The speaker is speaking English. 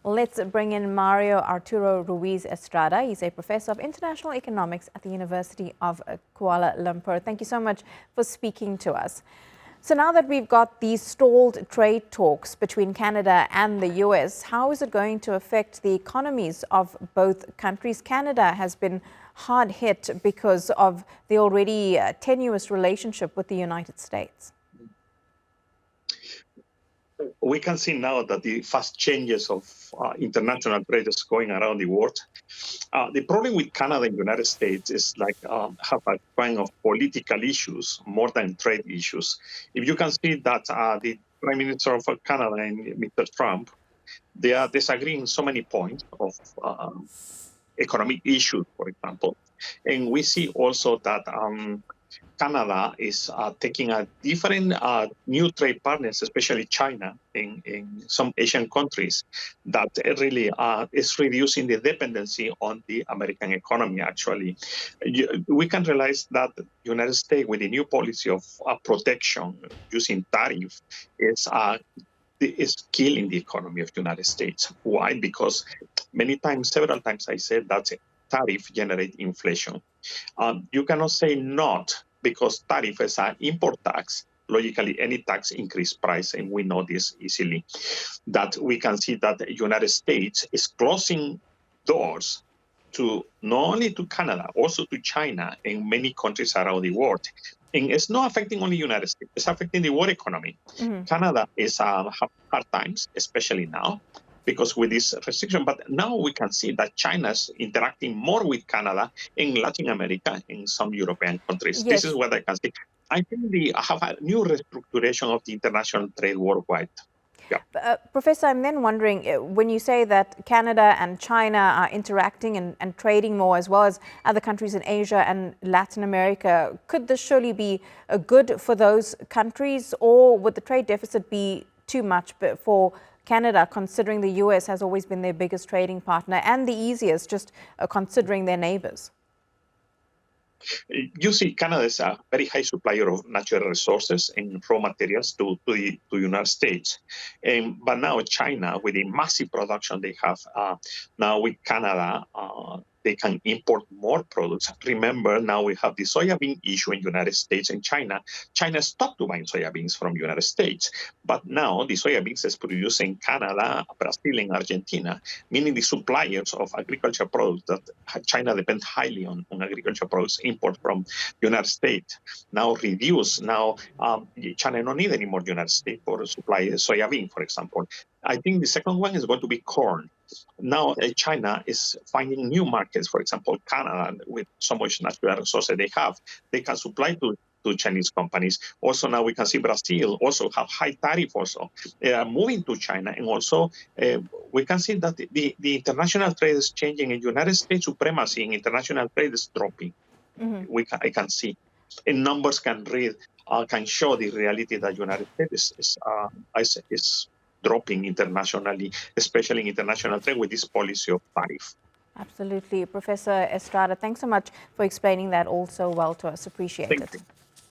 Let's bring in Mario Arturo Ruiz Estrada. He's a professor of international economics at the University of Kuala Lumpur. Thank you so much for speaking to us. So now that we've got these stalled trade talks between Canada and the US, how is it going to affect the economies of both countries? Canada has been hard hit because of the already tenuous relationship with the United States. We can see now that the fast changes of international trade is going around the world. The problem with Canada and the United States is have a kind of political issues more than trade issues. If you can see that the Prime Minister of Canada and Mr. Trump, they are disagreeing on so many points of economic issues, for example. And we see also that Canada is taking a different new trade partners, especially China in some Asian countries, that really is reducing the dependency on the American economy, actually. We can realize that the United States, with the new policy of protection using tariff, is killing the economy of the United States. Why? Because several times I said that tariff generate inflation. You cannot say not, because tariff is an import tax. Logically, any tax increase price, and we know this easily. That we can see that the United States is closing doors to not only to Canada, also to China and many countries around the world. And it's not affecting only the United States, it's affecting the world economy. Canada is have hard times, especially now, because with this restriction. But now we can see that China is interacting more with Canada in Latin America, in some European countries. Yes. This is what I can see. I think we have a new restructuration of the international trade worldwide. Yeah. Professor, I'm then wondering, when you say that Canada and China are interacting and trading more, as well as other countries in Asia and Latin America, could this surely be good for those countries, or would the trade deficit be too much for Canada, considering the US has always been their biggest trading partner and the easiest, just considering their neighbors? You see, Canada is a very high supplier of natural resources and raw materials to the United States. But now China, with the massive production they have, now with Canada, they can import more products. Remember, now we have the soybean issue in the United States and China. China stopped buying soybeans from the United States. But now the soybeans is produced in Canada, Brazil, and Argentina, meaning the suppliers of agricultural products that China depends highly on agricultural products import from the United States now reduce. Now China don't need any more United States for supply soybean, for example. I think the second one is going to be corn. Now China is finding new markets. For example, Canada, with so much natural resources they can supply to Chinese companies. Also now we can see Brazil also have high tariff also. They are moving to China, and also we can see that the international trade is changing, and United States supremacy in international trade is dropping. I can see, and numbers can show the reality that United States is dropping internationally, especially in international trade with this policy of tariff. Absolutely. Professor Estrada, thanks so much for explaining that all so well to us. Appreciate it. Thank you.